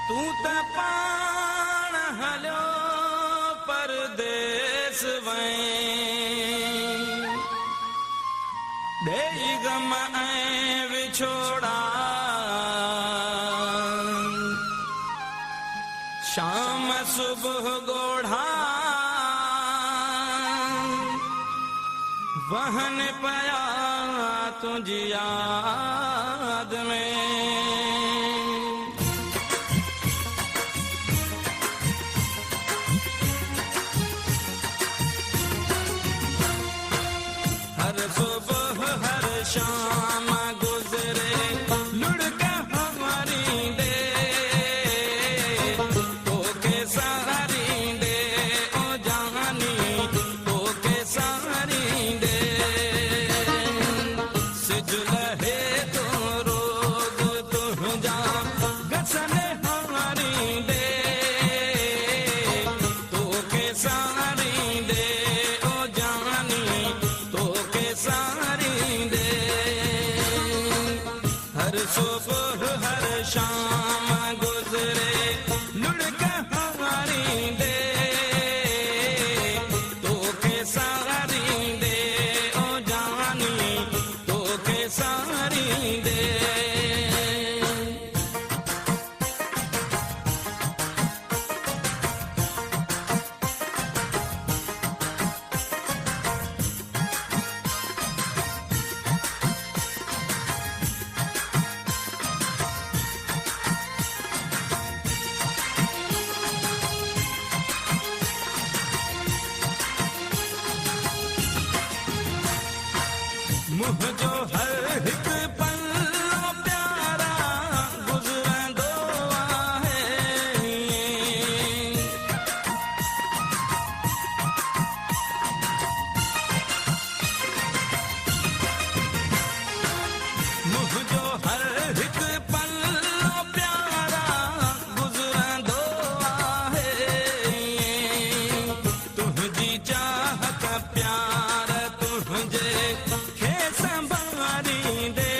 तू त पाण हलियो परदेस वहीं ॾेई गम ऐं विछोड़ा शाम सुबह गोढ़ा वहन पया तुझी याद में हर सुबह हर शाम गुजरे लुढ़के हमारी दे तो के सारी दे ओ जानी तो के सारी दे सिजलहे तो रोग तुझा गसने हमारी दे तो के सारी दे ओ जानी तो के सारी दे हर सुबह हर शाम गुजरे लुढ़के हमारी दे तो के सारी दे ओ जानी तो के सारी दे मुझो हर हिक पल प्यारा गुज़रंदो आहे मुझो हर हिक पल प्यारा गुज़रंदो आहे तुझी चाहत प्यार तुझे संभारी दे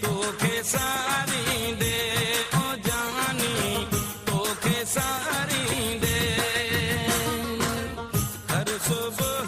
तो के सारी दे ओ जानी तो के सारी दे हर सुबह